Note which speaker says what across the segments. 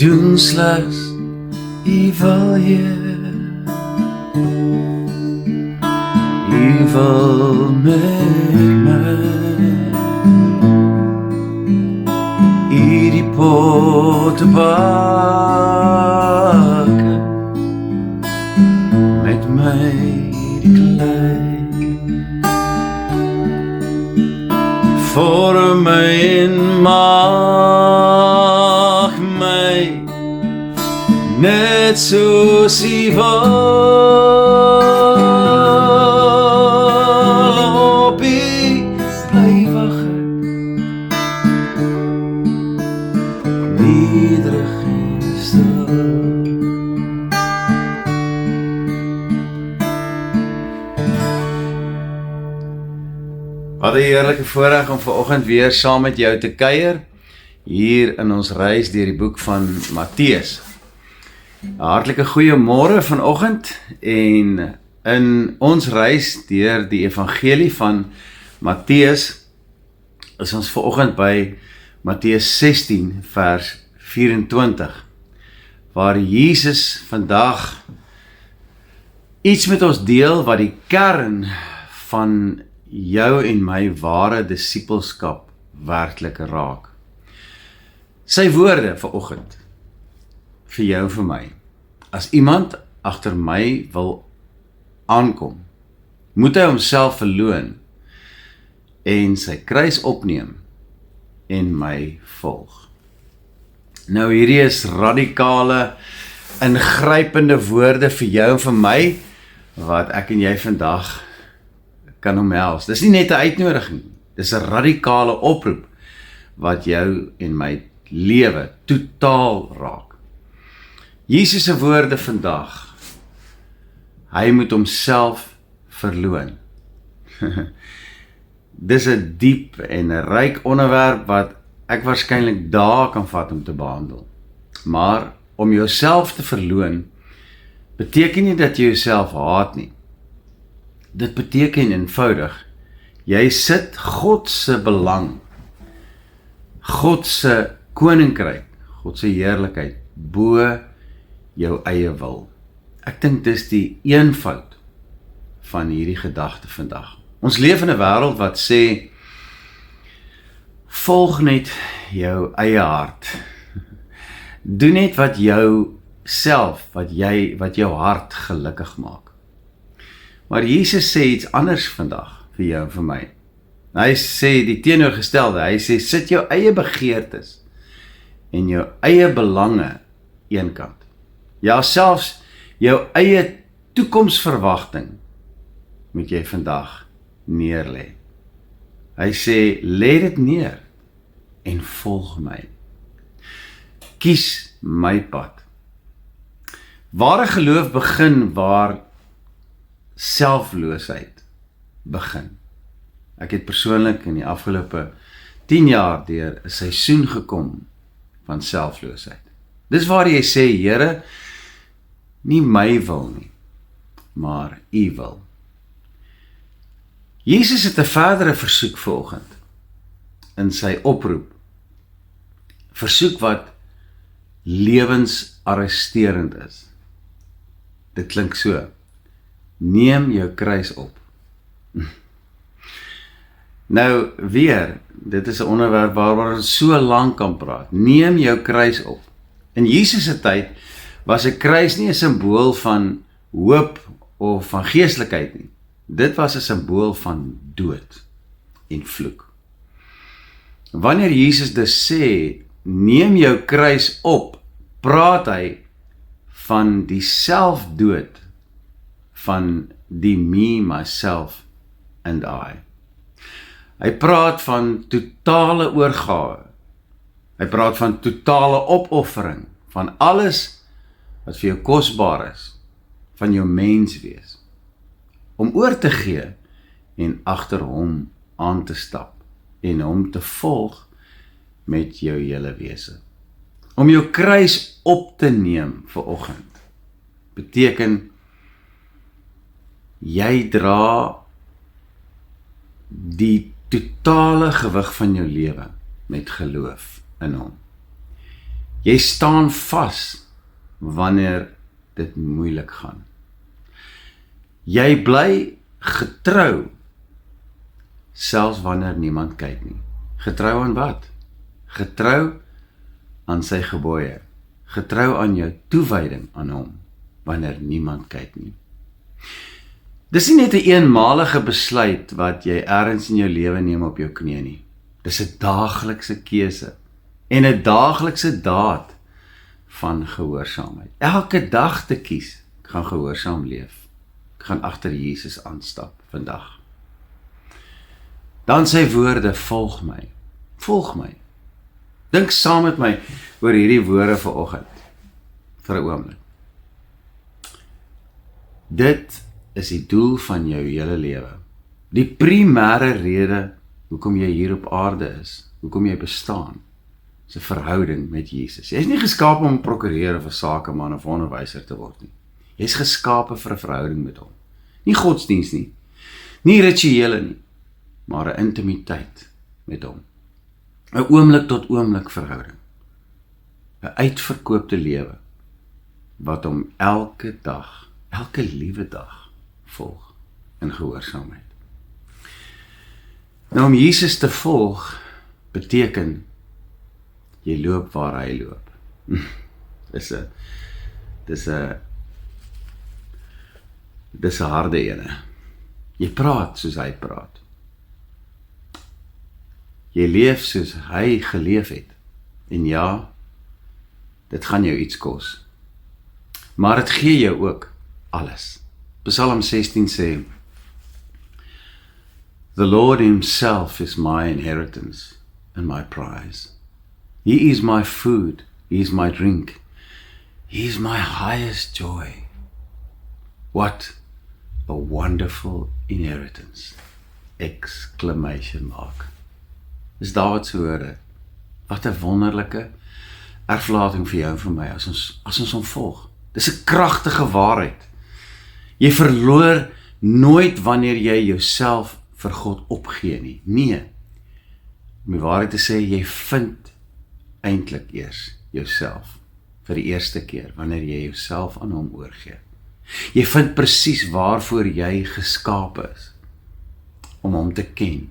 Speaker 1: doen slegs U wil Heer. U wil met my hierdie potte bakke, met my hierdie klei, vorm my en maak my net soos U wil. Op U bly wag ek, nederig en stil. Wat 'n heerlike voorreg om vanoggend weer saam met jou te kuier hier in ons reis deur die boek van Matteus. 'n Hartlike goeiemôre vanoggend en in ons reis deur die evangelie van Matteus is ons vanoggend by Matteus 16 vers 24 waar Jesus vandag iets met ons deel wat die kern van jou en my ware disippelskap werklik raak. Sy woorde vanoggend vir jou en vir my. As iemand agter my wil aankom, moet hy homself verloon en sy kruis opneem en my volg. Nou hierdie is radikale, ingrypende woorde vir jou en vir my wat ek en jy vandag kan omhels. Dis nie net 'n uitnodiging, dis 'n radikale oproep wat jou en my lewe totaal raak. Jesus se woorde vandag, hy moet homself verloon. Dis 'n diep en 'n ryk onderwerp wat ek waarskynlik dae kan vat om te behandel. Maar om jouself te verloon beteken nie dat jy jouself haat nie. Dit beteken eenvoudig, jy sit God se belang, God se koninkryk, God se heerlikheid bo jou eie wil. Ek dink dis die eenvoud van hierdie gedagte vandag. Ons leef in 'n wêreld wat sê, volg net jou eie hart. Doen net wat jou self, wat jou hart gelukkig maak. Maar Jesus sê iets anders vandag vir jou en vir my. Hy sê die teenoorgestelde, hy sê sit jou eie begeertes en jou eie belange eenkant. Ja, selfs jou eie toekomsverwagting moet jy vandag neerlê. Hy sê, lê dit neer en volg my. Kies my pad. Ware geloof begin waar selfloosheid begin. Ek het persoonlik in die afgelope 10 jaar deur 'n seisoen gekom van selfloosheid. Dis waar jy sê, Here, nie my wil nie, maar U wil. Jesus het 'n verdere versoek vanoggend in sy oproep. Versoek wat lewensarresterend is. Dit klink so: neem jou kruis op. Nou weer, dit is 'n onderwerp waaroor ons so lank kan praat. Neem jou kruis op. In Jesus se tyd was 'n kruis nie 'n simbool van hoop of van geestelikheid nie. Dit was 'n simbool van dood en vloek. Wanneer Jesus dus sê, neem jou kruis op, praat hy van die selfdood van die me, myself and I. Hy praat van totale oorgawe. Hy praat van totale opoffering, van alles wat vir jou kosbaar is, van jou menswees, om oor te gee en agter hom aan te stap en hom te volg met jou hele wese. Om jou kruis op te neem vanoggend beteken jy dra die totale gewig van jou lewe met geloof in hom. Jy staan vas wanneer dit moeilik gaan. Jy bly getrou, selfs wanneer niemand kyk nie. Getrou aan wat? Getrou aan sy gebooie. Getrou aan jou toewyding aan hom, wanneer niemand kyk nie. Dis nie net 'n eenmalige besluit wat jy ergens in jou lewe neem op jou knie nie. Dis 'n daaglikse keuse en 'n daaglikse daad van gehoorsaamheid. Elke dag te kies, ek gaan gehoorsaam leef. Ek gaan agter Jesus aanstap vandag. Dan sy woorde, volg my. Volg my. Dink saam met my oor hierdie woorde vanoggend, vir 'n oomblik. Dit is die doel van jou hele lewe. Die primêre rede hoekom jy hier op aarde is, hoekom jy bestaan, is 'n verhouding met Jesus. Jy is nie geskape om 'n prokureur of 'n sakeman of 'n onderwyser te word nie. Jy is geskape vir 'n verhouding met hom. Nie godsdiens nie, nie rituele nie, maar 'n intimiteit met hom. 'n Oomblik tot oomblik verhouding. 'n Uitverkoopte lewe wat hom elke dag, elke liewe dag volg in gehoorsaamheid. Nou om Jesus te volg beteken jy loop waar hy loop. Dis 'n harde ene. Jy praat soos hy praat. Jy leef soos hy geleef het. En ja, dit gaan jou iets kos. Maar dit gee jou ook alles. Psalm 16 sê, The Lord himself is my inheritance and my prize. He is my food, he is my drink, he is my highest joy. What a wonderful inheritance! Exclamation mark. Dis Dawid se woorde. Wat 'n wonderlike erflating vir jou en vir my as ons hom volg. Dis 'n kragtige waarheid. Jy verloor nooit wanneer jy jouself vir God opgee nie. Nee. Om die waarheid te sê, jy vind eintlik eers jouself vir die eerste keer wanneer jy jouself aan hom oorgee. Jy vind presies waarvoor jy geskape is, om hom te ken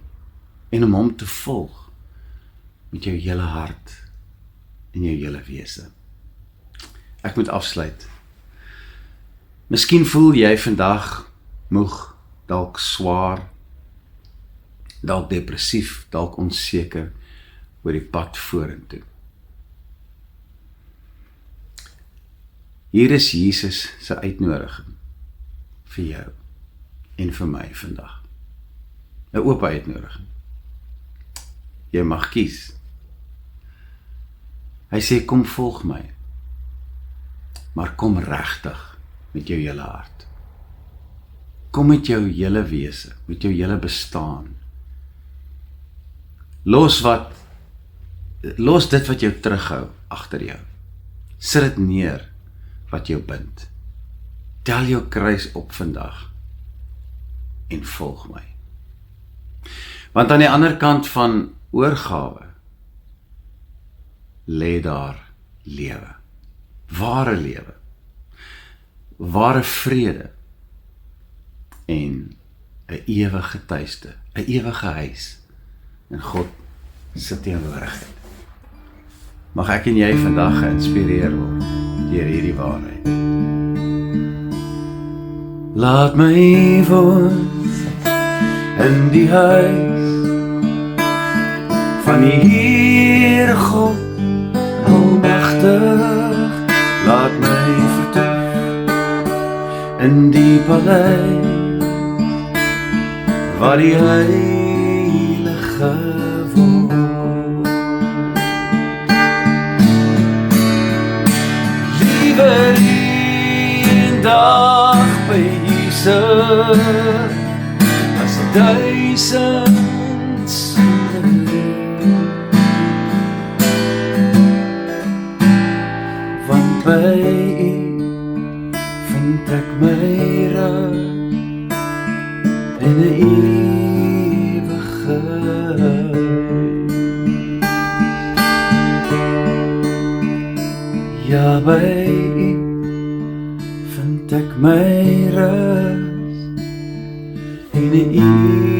Speaker 1: en om hom te volg met jou hele hart en jou hele wese. Ek moet afsluit. Miskien voel jy vandag moeg, dalk swaar, dalk depressief, dalk onseker oor die pad vorentoe. Hier is Jesus se uitnodiging vir jou en vir my vandag. 'n Oop uitnodiging. Jy mag kies. Hy sê, kom volg my, maar kom regtig met jou hele hart. Kom met jou hele wese, met jou hele bestaan. Los dit wat jou terughou agter jou. Sit dit neer wat jou bind. Tel jou kruis op vandag en volg my. Want aan die ander kant van oorgawe lê daar lewe. Ware lewe. Ware vrede en 'n ewige tuiste, 'n ewige huis in God se teenwoordigheid. Mag ek en jy vandag geïnspireer word deur hierdie waarheid. Laat my woon in die huis van die Heere God almagtig. Laat my vertoef in die paleis waar die Heilige woon. Liewer een dag by Jesus as 1000 sonder U. Want by U vind ek my rus in 'n ewigheid. Ja, by U vind ek my rus en 'n ewigheid.